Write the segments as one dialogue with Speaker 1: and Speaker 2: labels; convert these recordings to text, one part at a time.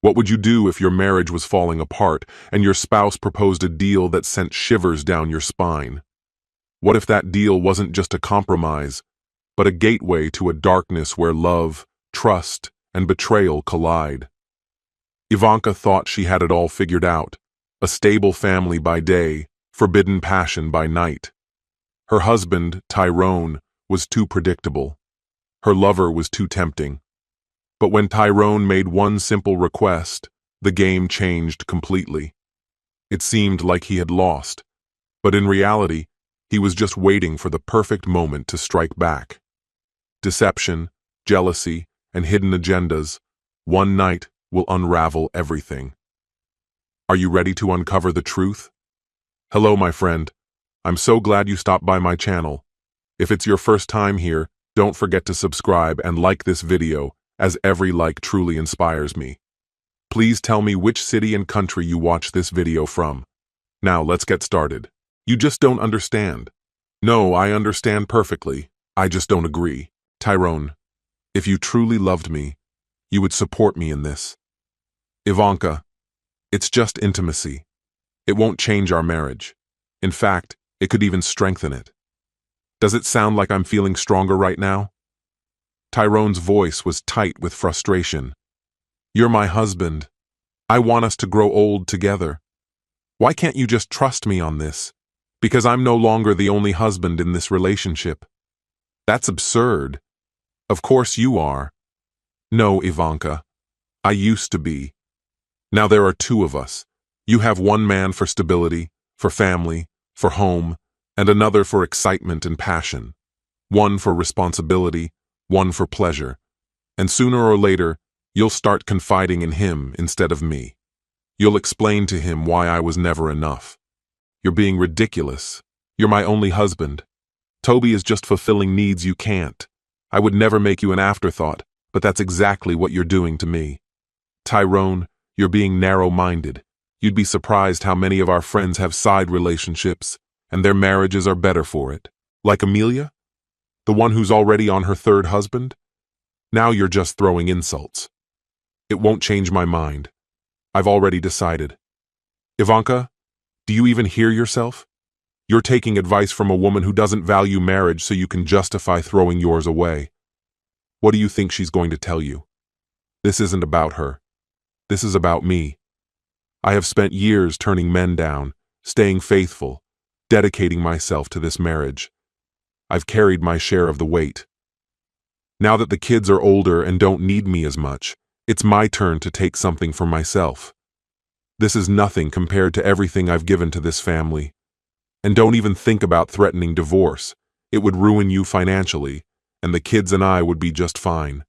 Speaker 1: What would you do if your marriage was falling apart and your spouse proposed a deal that sent shivers down your spine? What if that deal wasn't just a compromise, but a gateway to a darkness where love, trust, and betrayal collide? Ivanka thought she had it all figured out, a stable family by day, forbidden passion by night. Her husband, Tyrone, was too predictable. Her lover was too tempting. But when Tyrone made one simple request, the game changed completely. It seemed like he had lost, but in reality, he was just waiting for the perfect moment to strike back. Deception, jealousy, and hidden agendas, one night will unravel everything. Are you ready to uncover the truth? Hello, my friend. I'm so glad you stopped by my channel. If it's your first time here, don't forget to subscribe and like this video, as every like truly inspires me. Please tell me which city and country you watch this video from. Now let's get started. You just don't understand. No, I understand perfectly. I just don't agree. Tyrone, if you truly loved me, you would support me in this. Ivanka, it's just intimacy. It won't change our marriage. In fact, it could even strengthen it. Does it sound like I'm feeling stronger right now? Tyrone's voice was tight with frustration. You're my husband. I want us to grow old together. Why can't you just trust me on this? Because I'm no longer the only husband in this relationship. That's absurd. Of course you are. No, Ivanka. I used to be. Now there are two of us. You have one man for stability, for family, for home, and another for excitement and passion. One for responsibility, one for pleasure. And sooner or later, you'll start confiding in him instead of me. You'll explain to him why I was never enough. You're being ridiculous. You're my only husband. Toby is just fulfilling needs you can't. I would never make you an afterthought, but that's exactly what you're doing to me. Tyrone, you're being narrow-minded. You'd be surprised how many of our friends have side relationships, and their marriages are better for it. Like Amelia? The one who's already on her third husband? Now you're just throwing insults. It won't change my mind. I've already decided. Ivanka, do you even hear yourself? You're taking advice from a woman who doesn't value marriage so you can justify throwing yours away. What do you think she's going to tell you? This isn't about her. This is about me. I have spent years turning men down, staying faithful, dedicating myself to this marriage. I've carried my share of the weight. Now that the kids are older and don't need me as much, it's my turn to take something for myself. This is nothing compared to everything I've given to this family. And don't even think about threatening divorce. It would ruin you financially, and the kids and I would be just fine.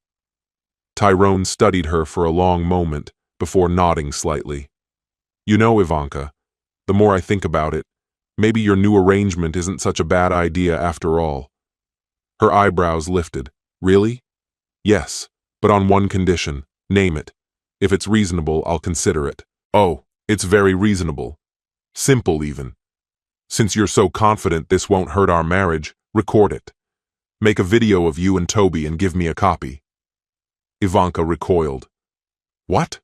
Speaker 1: Tyrone studied her for a long moment before nodding slightly. You know, Ivanka, the more I think about it, maybe your new arrangement isn't such a bad idea after all. Her eyebrows lifted. Really? Yes, but on one condition. Name it. If it's reasonable, I'll consider it. Oh, it's very reasonable. Simple even. Since you're so confident this won't hurt our marriage, record it. Make a video of you and Toby and give me a copy. Ivanka recoiled. What?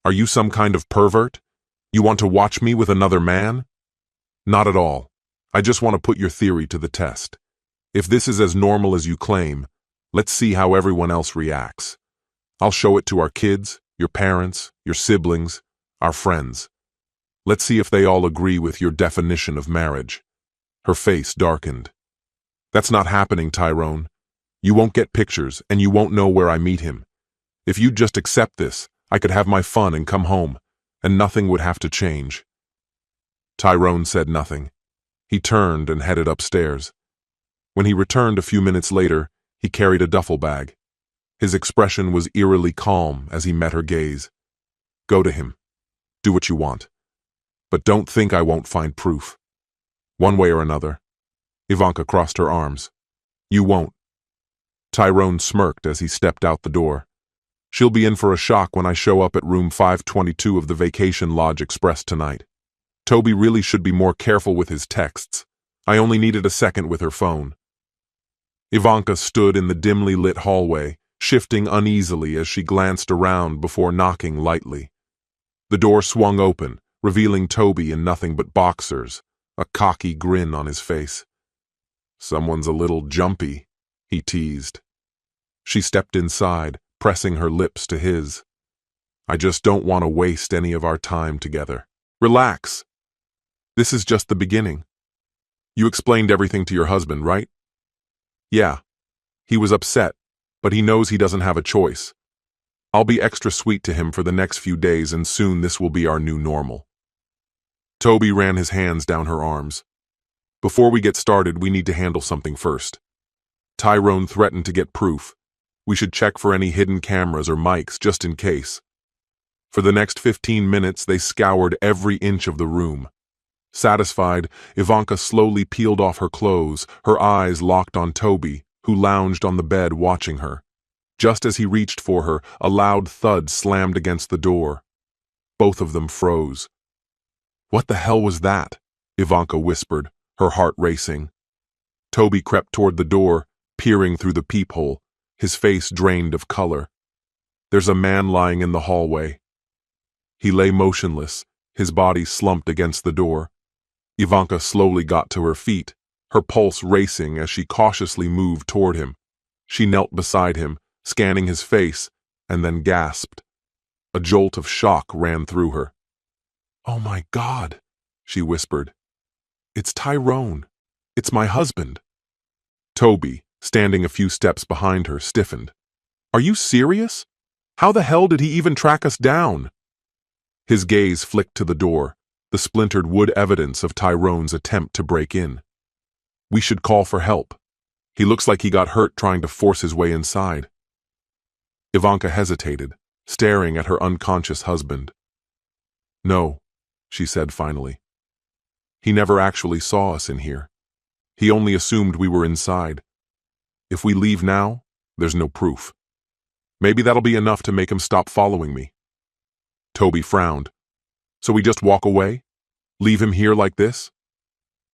Speaker 1: Are you some kind of pervert? You want to watch me with another man? Not at all. I just want to put your theory to the test. If this is as normal as you claim, let's see how everyone else reacts. I'll show it to our kids, your parents, your siblings, our friends. Let's see if they all agree with your definition of marriage. Her face darkened. That's not happening, Tyrone. You won't get pictures, and you won't know where I meet him. If you'd just accept this, I could have my fun and come home, and nothing would have to change. Tyrone said nothing. He turned and headed upstairs. When he returned a few minutes later, he carried a duffel bag. His expression was eerily calm as he met her gaze. Go to him. Do what you want. But don't think I won't find proof. One way or another. Ivanka crossed her arms. You won't. Tyrone smirked as he stepped out the door. She'll be in for a shock when I show up at room 522 of the Vacation Lodge Express tonight. Toby really should be more careful with his texts. I only needed a second with her phone. Ivanka stood in the dimly lit hallway, shifting uneasily as she glanced around before knocking lightly. The door swung open, revealing Toby in nothing but boxers, a cocky grin on his face. "Someone's a little jumpy," he teased. She stepped inside, pressing her lips to his. "I just don't want to waste any of our time together." "Relax. This is just the beginning. You explained everything to your husband, right?" "Yeah. He was upset, but he knows he doesn't have a choice. I'll be extra sweet to him for the next few days, and soon this will be our new normal." Toby ran his hands down her arms. "Before we get started, we need to handle something first. Tyrone threatened to get proof. We should check for any hidden cameras or mics just in case." For the next 15 minutes, they scoured every inch of the room. Satisfied, Ivanka slowly peeled off her clothes, her eyes locked on Toby, who lounged on the bed watching her. Just as he reached for her, a loud thud slammed against the door. Both of them froze. "What the hell was that?" Ivanka whispered, her heart racing. Toby crept toward the door, peering through the peephole, his face drained of color. "There's a man lying in the hallway." He lay motionless, his body slumped against the door. Ivanka slowly got to her feet, her pulse racing as she cautiously moved toward him. She knelt beside him, scanning his face, and then gasped. A jolt of shock ran through her. "Oh my God," she whispered. "It's Tyrone. It's my husband." Toby, standing a few steps behind her, stiffened. "Are you serious? How the hell did he even track us down?" His gaze flicked to the door, the splintered wood evidence of Tyrone's attempt to break in. "We should call for help. He looks like he got hurt trying to force his way inside." Ivanka hesitated, staring at her unconscious husband. "No," she said finally. "He never actually saw us in here. He only assumed we were inside. If we leave now, there's no proof. Maybe that'll be enough to make him stop following me." Toby frowned. "So we just walk away? Leave him here like this?"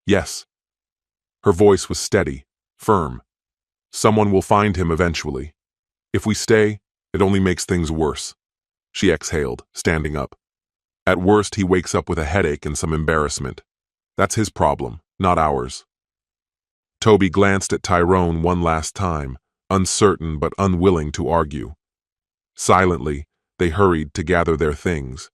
Speaker 1: "Yes." Her voice was steady, firm. "Someone will find him eventually. If we stay, it only makes things worse." She exhaled, standing up. "At worst, he wakes up with a headache and some embarrassment. That's his problem, not ours." Toby glanced at Tyrone one last time, uncertain but unwilling to argue. Silently, they hurried to gather their things.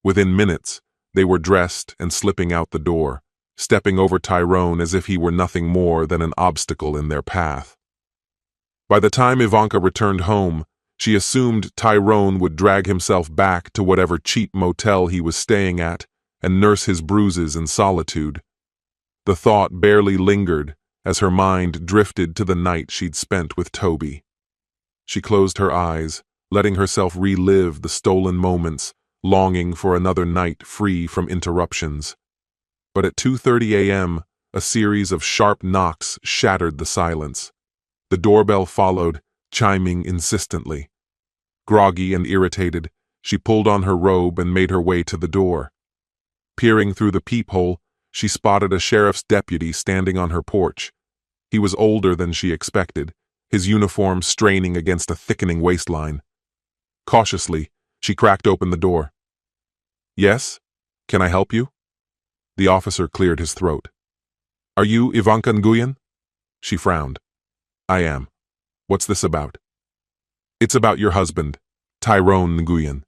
Speaker 1: Within minutes, they were dressed and slipping out the door, stepping over Tyrone as if he were nothing more than an obstacle in their path. By the time Ivanka returned home, she assumed Tyrone would drag himself back to whatever cheap motel he was staying at and nurse his bruises in solitude. The thought barely lingered as her mind drifted to the night she'd spent with Toby. She closed her eyes, letting herself relive the stolen moments, longing for another night free from interruptions. But at 2:30 a.m., a series of sharp knocks shattered the silence. The doorbell followed, chiming insistently. Groggy and irritated, she pulled on her robe and made her way to the door. Peering through the peephole, she spotted a sheriff's deputy standing on her porch. He was older than she expected, his uniform straining against a thickening waistline. Cautiously, she cracked open the door. "Yes? Can I help you?" The officer cleared his throat. "Are you Ivanka Nguyen?" She frowned. "I am. What's this about?" "It's about your husband, Tyrone Nguyen."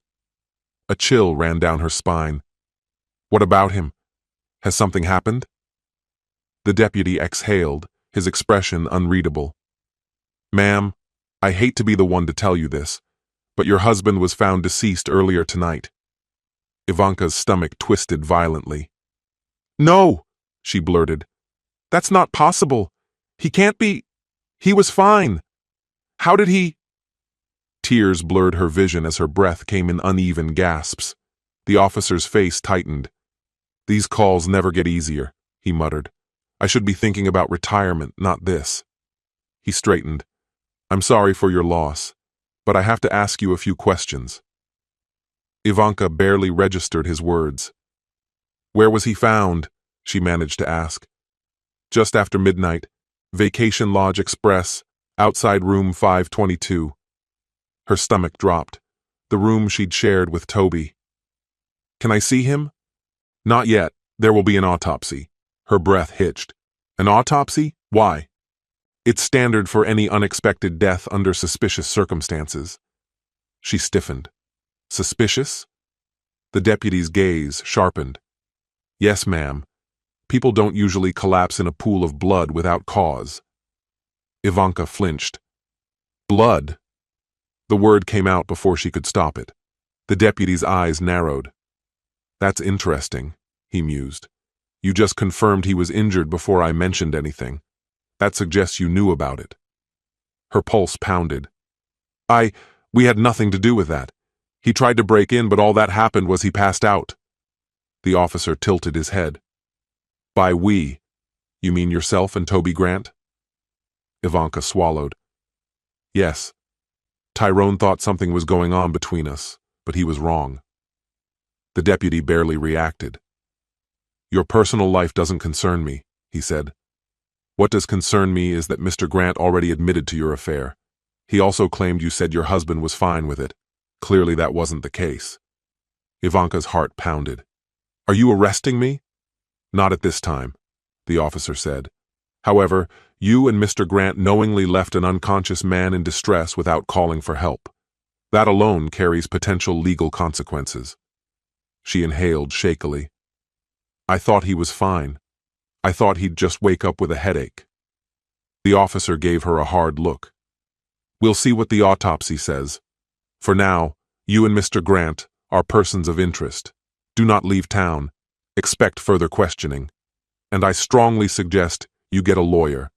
Speaker 1: A chill ran down her spine. "What about him? Has something happened?" The deputy exhaled, his expression unreadable. "Ma'am, I hate to be the one to tell you this, but your husband was found deceased earlier tonight." Ivanka's stomach twisted violently. "No," she blurted. "That's not possible. He can't be. He was fine. How did he—" Tears blurred her vision as her breath came in uneven gasps. The officer's face tightened. "These calls never get easier," he muttered. "I should be thinking about retirement, not this." He straightened. "I'm sorry for your loss, but I have to ask you a few questions." Ivanka barely registered his words. "Where was he found?" she managed to ask. "Just after midnight. Vacation Lodge Express, Outside room 522. Her stomach dropped. The room she'd shared with Toby. Can I see him? Not yet. There will be an autopsy. Her breath hitched. An autopsy? Why? It's standard for any unexpected death under suspicious circumstances. She stiffened. Suspicious? The deputy's gaze sharpened. Yes, ma'am. People don't usually collapse in a pool of blood without cause. Ivanka flinched. Blood? The word came out before she could stop it. The deputy's eyes narrowed. That's interesting, he mused. You just confirmed he was injured before I mentioned anything. That suggests you knew about it. Her pulse pounded. We had nothing to do with that. He tried to break in, but all that happened was he passed out. The officer tilted his head. By we, you mean yourself and Toby Grant? Ivanka swallowed. Yes. Tyrone thought something was going on between us, but he was wrong. The deputy barely reacted. Your personal life doesn't concern me, he said. What does concern me is that Mr. Grant already admitted to your affair. He also claimed you said your husband was fine with it. Clearly that wasn't the case. Ivanka's heart pounded. Are you arresting me? Not at this time, the officer said. However, you and Mr. Grant knowingly left an unconscious man in distress without calling for help. That alone carries potential legal consequences. She inhaled shakily. I thought he was fine. I thought he'd just wake up with a headache. The officer gave her a hard look. We'll see what the autopsy says. For now, you and Mr. Grant are persons of interest. Do not leave town. Expect further questioning. And I strongly suggest you get a lawyer.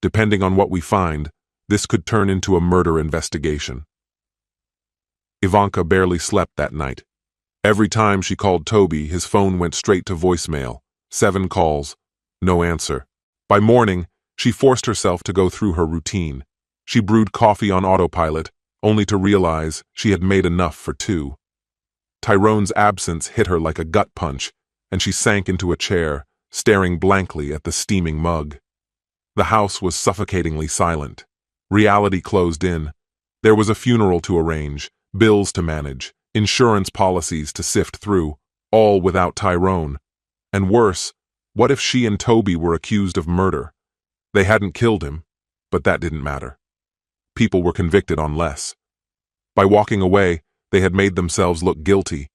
Speaker 1: Depending on what we find, this could turn into a murder investigation. Ivanka barely slept that night. Every time she called Toby, his phone went straight to voicemail. 7 calls. No answer. By morning, she forced herself to go through her routine. She brewed coffee on autopilot, only to realize she had made enough for 2. Tyrone's absence hit her like a gut punch, and she sank into a chair, staring blankly at the steaming mug. The house was suffocatingly silent. Reality closed in. There was a funeral to arrange, bills to manage, insurance policies to sift through, all without Tyrone. And worse, what if she and Toby were accused of murder? They hadn't killed him, but that didn't matter. People were convicted on less. By walking away, they had made themselves look guilty.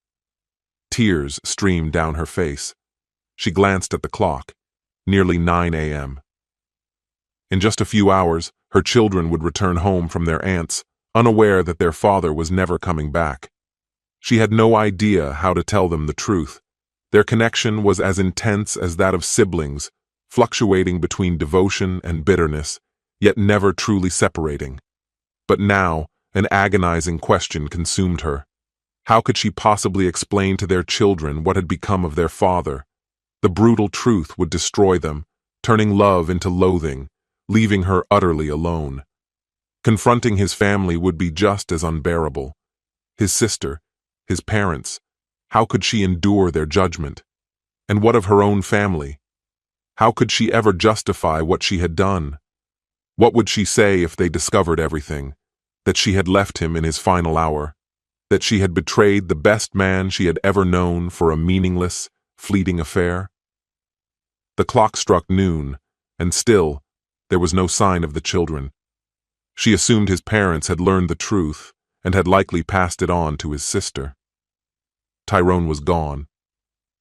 Speaker 1: Tears streamed down her face. She glanced at the clock. Nearly 9 a.m. In just a few hours, her children would return home from their aunt's, unaware that their father was never coming back. She had no idea how to tell them the truth. Their connection was as intense as that of siblings, fluctuating between devotion and bitterness, yet never truly separating. But now, an agonizing question consumed her. How could she possibly explain to their children what had become of their father? The brutal truth would destroy them, turning love into loathing, leaving her utterly alone. Confronting his family would be just as unbearable. His sister, his parents, how could she endure their judgment? And what of her own family? How could she ever justify what she had done? What would she say if they discovered everything? That she had left him in his final hour? That she had betrayed the best man she had ever known for a meaningless, fleeting affair? The clock struck noon, and still, there was no sign of the children. She assumed his parents had learned the truth and had likely passed it on to his sister. Tyrone was gone.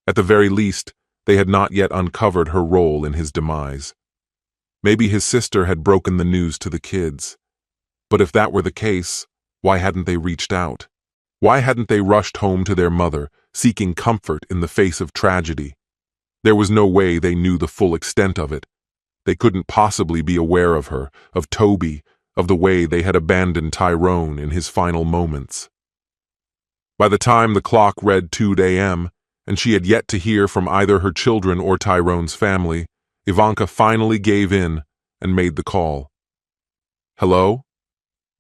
Speaker 1: At the very least, they had not yet uncovered her role in his demise. Maybe his sister had broken the news to the kids. But if that were the case, why hadn't they reached out? Why hadn't they rushed home to their mother, seeking comfort in the face of tragedy? There was no way they knew the full extent of it. They couldn't possibly be aware of her, of Toby, of the way they had abandoned Tyrone in his final moments. By the time the clock read 2 a.m., and she had yet to hear from either her children or Tyrone's family, Ivanka finally gave in and made the call. Hello?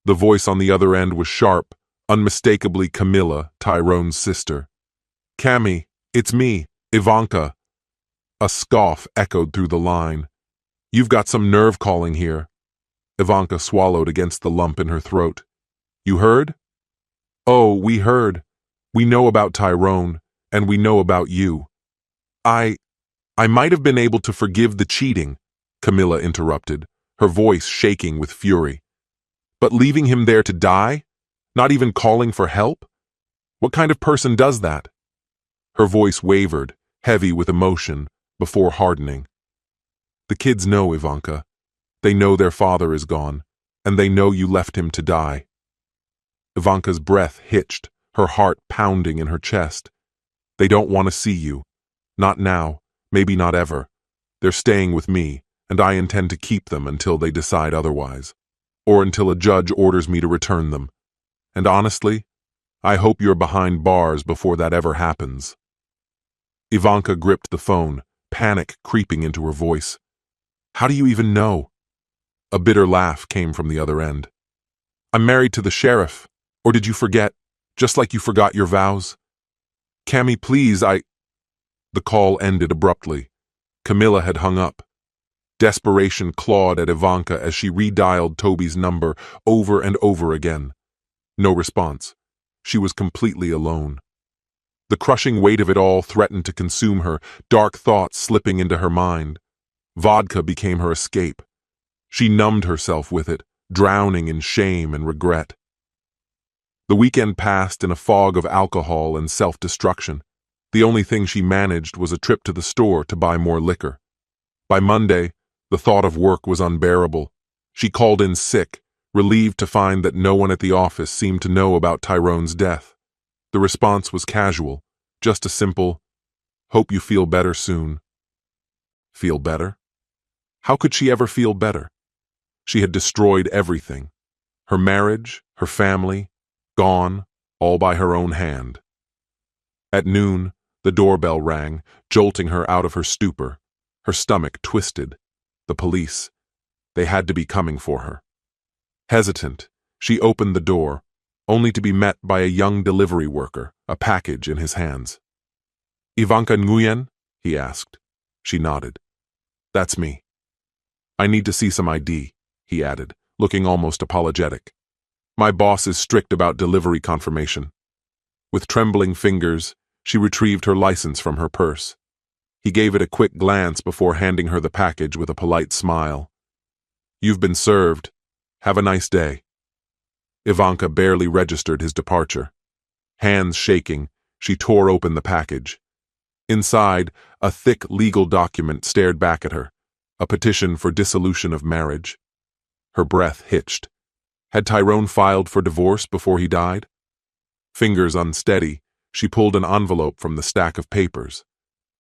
Speaker 1: The voice on the other end was sharp, unmistakably Camilla, Tyrone's sister. Cammy, it's me, Ivanka. A scoff echoed through the line. You've got some nerve calling here. Ivanka swallowed against the lump in her throat. You heard? Oh, we heard. We know about Tyrone, and we know about you. I might have been able to forgive the cheating, Camilla interrupted, her voice shaking with fury. But leaving him there to die? Not even calling for help? What kind of person does that? Her voice wavered, heavy with emotion, before hardening. The kids know, Ivanka. They know their father is gone, and they know you left him to die. Ivanka's breath hitched, her heart pounding in her chest. They don't want to see you. Not now, maybe not ever. They're staying with me, and I intend to keep them until they decide otherwise, or until a judge orders me to return them. And honestly, I hope you're behind bars before that ever happens. Ivanka gripped the phone, panic creeping into her voice. How do you even know? A bitter laugh came from the other end. I'm married to the sheriff. Or did you forget, just like you forgot your vows? Cammy, please, The call ended abruptly. Camilla had hung up. Desperation clawed at Ivanka as she redialed Toby's number over and over again. No response. She was completely alone. The crushing weight of it all threatened to consume her, dark thoughts slipping into her mind. Vodka became her escape. She numbed herself with it, drowning in shame and regret. The weekend passed in a fog of alcohol and self-destruction. The only thing she managed was a trip to the store to buy more liquor. By Monday, the thought of work was unbearable. She called in sick, relieved to find that no one at the office seemed to know about Tyrone's death. The response was casual, just a simple, "Hope you feel better soon." Feel better? How could she ever feel better? She had destroyed everything. Her marriage, her family, gone, all by her own hand. At noon, the doorbell rang, jolting her out of her stupor. Her stomach twisted. The police. They had to be coming for her. Hesitant, she opened the door, only to be met by a young delivery worker, a package in his hands. Ivanka Nguyen? He asked. She nodded. That's me. I need to see some ID, he added, looking almost apologetic. My boss is strict about delivery confirmation. With trembling fingers, she retrieved her license from her purse. He gave it a quick glance before handing her the package with a polite smile. You've been served. Have a nice day. Ivanka barely registered his departure. Hands shaking, she tore open the package. Inside, a thick legal document stared back at her, a petition for dissolution of marriage. Her breath hitched. Had Tyrone filed for divorce before he died? Fingers unsteady, she pulled an envelope from the stack of papers.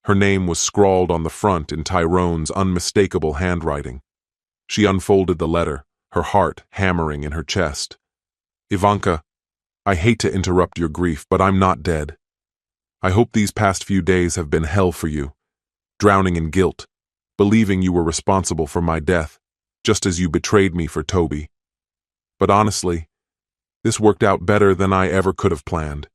Speaker 1: Her name was scrawled on the front in Tyrone's unmistakable handwriting. She unfolded the letter, her heart hammering in her chest. Ivanka, I hate to interrupt your grief, but I'm not dead. I hope these past few days have been hell for you, drowning in guilt, believing you were responsible for my death, just as you betrayed me for Toby. But honestly, this worked out better than I ever could have planned.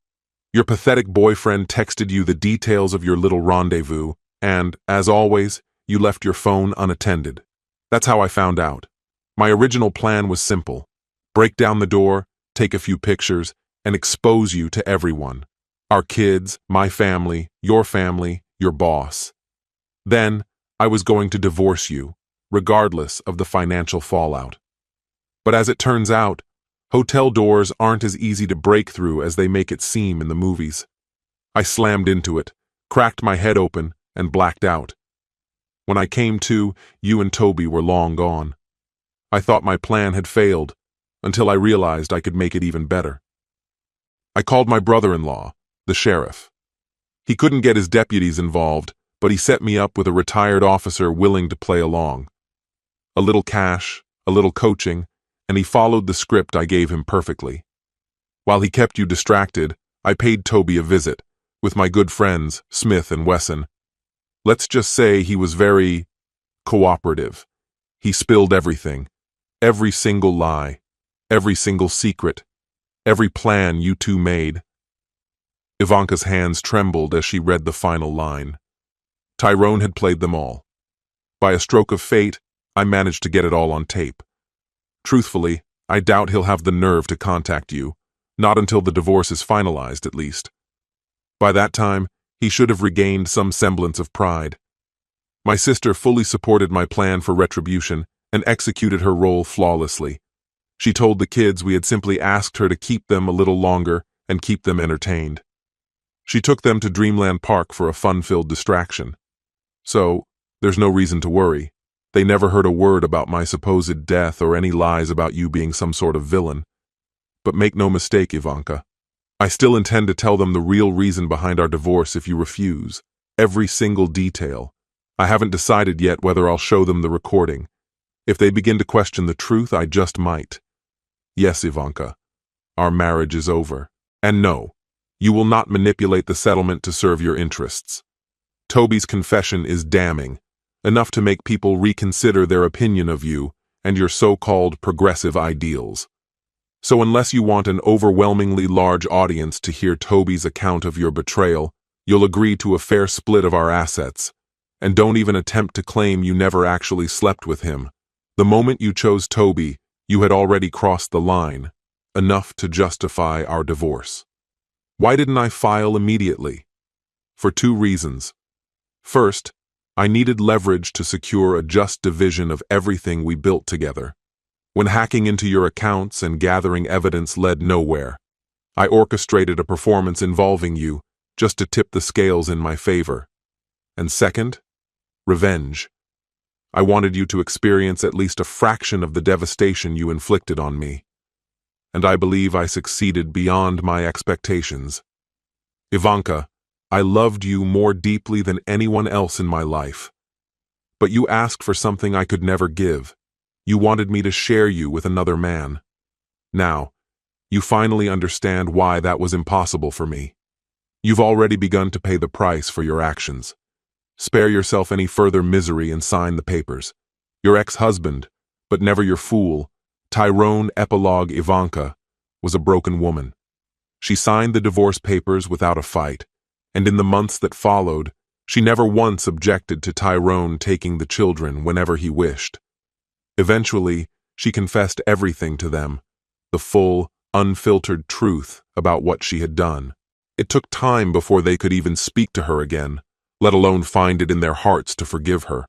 Speaker 1: Your pathetic boyfriend texted you the details of your little rendezvous, and, as always, you left your phone unattended. That's how I found out. My original plan was simple. Break down the door, take a few pictures, and expose you to everyone. Our kids, my family, your boss. Then, I was going to divorce you, regardless of the financial fallout. But as it turns out, hotel doors aren't as easy to break through as they make it seem in the movies. I slammed into it, cracked my head open, and blacked out. When I came to, you and Toby were long gone. I thought my plan had failed, until I realized I could make it even better. I called my brother-in-law, the sheriff. He couldn't get his deputies involved, but he set me up with a retired officer willing to play along. A little cash, a little coaching, and he followed the script I gave him perfectly. While he kept you distracted, I paid Toby a visit, with my good friends, Smith and Wesson. Let's just say he was very cooperative. He spilled everything, every single lie, every single secret, every plan you two made. Ivanka's hands trembled as she read the final line. Tyrone had played them all. By a stroke of fate, I managed to get it all on tape. Truthfully, I doubt he'll have the nerve to contact you, not until the divorce is finalized, at least. By that time, he should have regained some semblance of pride. My sister fully supported my plan for retribution and executed her role flawlessly. She told the kids we had simply asked her to keep them a little longer and keep them entertained. She took them to Dreamland Park for a fun-filled distraction. So, there's no reason to worry. They never heard a word about my supposed death or any lies about you being some sort of villain. But make no mistake, Ivanka. I still intend to tell them the real reason behind our divorce if you refuse. Every single detail. I haven't decided yet whether I'll show them the recording. If they begin to question the truth, I just might. Yes, Ivanka. Our marriage is over. And no, you will not manipulate the settlement to serve your interests. Toby's confession is damning, enough to make people reconsider their opinion of you and your so-called progressive ideals. So unless you want an overwhelmingly large audience to hear Toby's account of your betrayal, you'll agree to a fair split of our assets. And don't even attempt to claim you never actually slept with him. The moment you chose Toby, you had already crossed the line, enough to justify our divorce. Why didn't I file immediately? For two reasons. First, I needed leverage to secure a just division of everything we built together. When hacking into your accounts and gathering evidence led nowhere, I orchestrated a performance involving you just to tip the scales in my favor. And second, revenge. I wanted you to experience at least a fraction of the devastation you inflicted on me. And I believe I succeeded beyond my expectations. Ivanka, I loved you more deeply than anyone else in my life. But you asked for something I could never give. You wanted me to share you with another man. Now, you finally understand why that was impossible for me. You've already begun to pay the price for your actions. Spare yourself any further misery and sign the papers. Your ex-husband, but never your fool, Tyrone Epilogue Ivanka, was a broken woman. She signed the divorce papers without a fight, and in the months that followed, she never once objected to Tyrone taking the children whenever he wished. Eventually, she confessed everything to them, the full, unfiltered truth about what she had done. It took time before they could even speak to her again, let alone find it in their hearts to forgive her.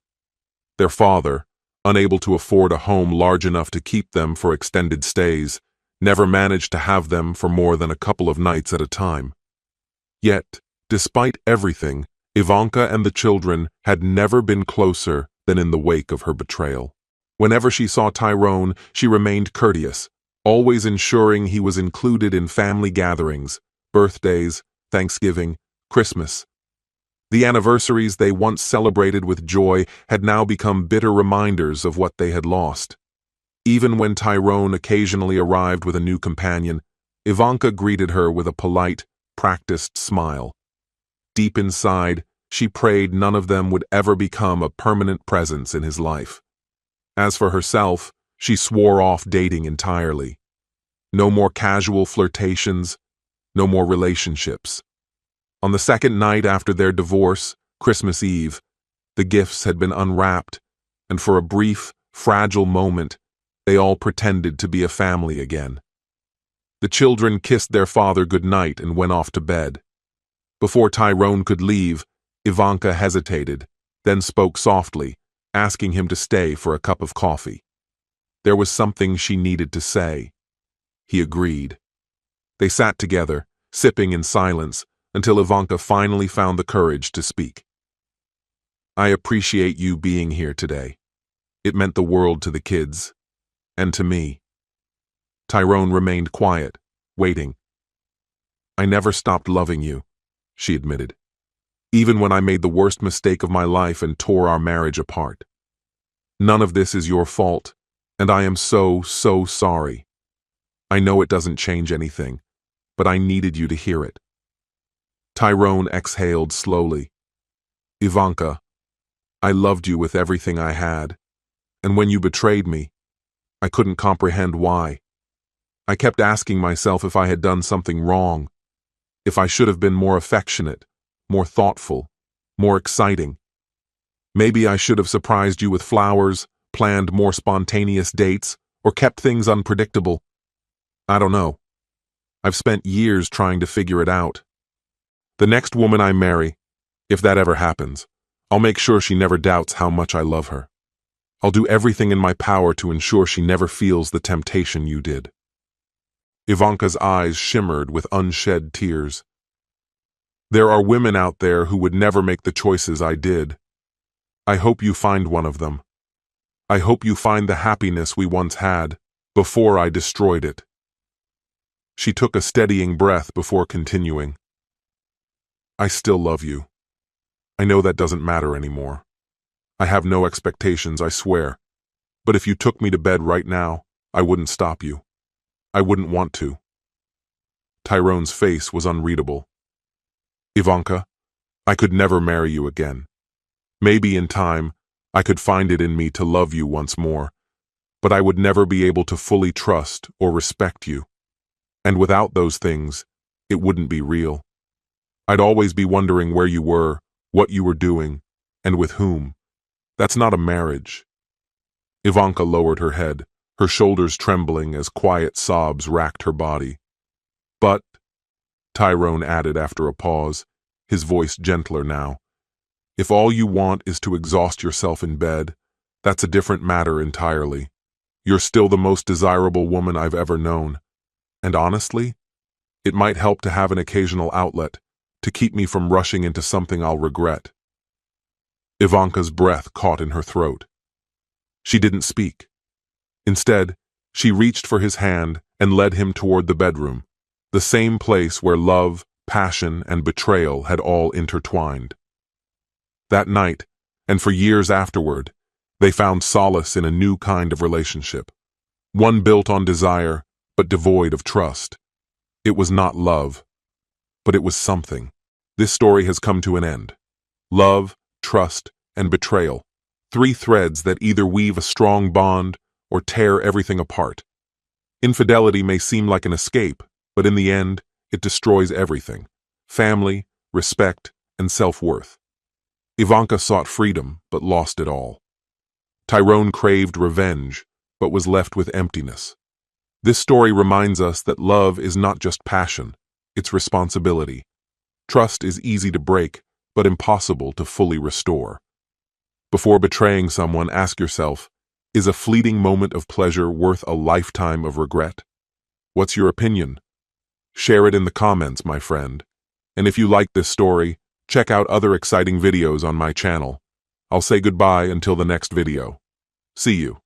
Speaker 1: Their father, unable to afford a home large enough to keep them for extended stays, never managed to have them for more than a couple of nights at a time. Yet, despite everything, Ivanka and the children had never been closer than in the wake of her betrayal. Whenever she saw Tyrone, she remained courteous, always ensuring he was included in family gatherings, birthdays, Thanksgiving, Christmas. The anniversaries they once celebrated with joy had now become bitter reminders of what they had lost. Even when Tyrone occasionally arrived with a new companion, Ivanka greeted her with a polite, practiced smile. Deep inside, she prayed none of them would ever become a permanent presence in his life. As for herself, she swore off dating entirely. No more casual flirtations, no more relationships. On the second night after their divorce, Christmas Eve, the gifts had been unwrapped, and for a brief, fragile moment, they all pretended to be a family again. The children kissed their father goodnight and went off to bed. Before Tyrone could leave, Ivanka hesitated, then spoke softly, asking him to stay for a cup of coffee. There was something she needed to say. He agreed. They sat together, sipping in silence, until Ivanka finally found the courage to speak. I appreciate you being here today. It meant the world to the kids, and to me. Tyrone remained quiet, waiting. I never stopped loving you, she admitted, even when I made the worst mistake of my life and tore our marriage apart. None of this is your fault, and I am so sorry. I know it doesn't change anything, but I needed you to hear it. Tyrone exhaled slowly. Ivanka, I loved you with everything I had, and when you betrayed me, I couldn't comprehend why. I kept asking myself if I had done something wrong, if I should have been more affectionate, more thoughtful, more exciting. Maybe I should have surprised you with flowers, planned more spontaneous dates, or kept things unpredictable? I don't know. I've spent years trying to figure it out. The next woman I marry, if that ever happens, I'll make sure she never doubts how much I love her. I'll do everything in my power to ensure she never feels the temptation you did. Ivanka's eyes shimmered with unshed tears. There are women out there who would never make the choices I did. I hope you find one of them. I hope you find the happiness we once had, before I destroyed it. She took a steadying breath before continuing. I still love you. I know that doesn't matter anymore. I have no expectations, I swear. But if you took me to bed right now, I wouldn't stop you. I wouldn't want to. Tyrone's face was unreadable. Ivanka, I could never marry you again. Maybe in time, I could find it in me to love you once more, but I would never be able to fully trust or respect you. And without those things, it wouldn't be real. I'd always be wondering where you were, what you were doing, and with whom. That's not a marriage. Ivanka lowered her head, her shoulders trembling as quiet sobs racked her body. But, Tyrone added after a pause, his voice gentler now, if all you want is to exhaust yourself in bed, that's a different matter entirely. You're still the most desirable woman I've ever known. And honestly, it might help to have an occasional outlet to keep me from rushing into something I'll regret. Ivanka's breath caught in her throat. She didn't speak. Instead, she reached for his hand and led him toward the bedroom, the same place where love, passion, and betrayal had all intertwined. That night, and for years afterward, they found solace in a new kind of relationship, one built on desire, but devoid of trust. It was not love, but it was something. This story has come to an end. Love, trust, and betrayal, three threads that either weave a strong bond or tear everything apart. Infidelity may seem like an escape, but in the end, it destroys everything: family, respect, and self-worth. Ivanka sought freedom, but lost it all. Tyrone craved revenge, but was left with emptiness. This story reminds us that love is not just passion, it's responsibility. Trust is easy to break, but impossible to fully restore. Before betraying someone, ask yourself, is a fleeting moment of pleasure worth a lifetime of regret? What's your opinion? Share it in the comments, my friend. And if you like this story, check out other exciting videos on my channel. I'll say goodbye until the next video. See you.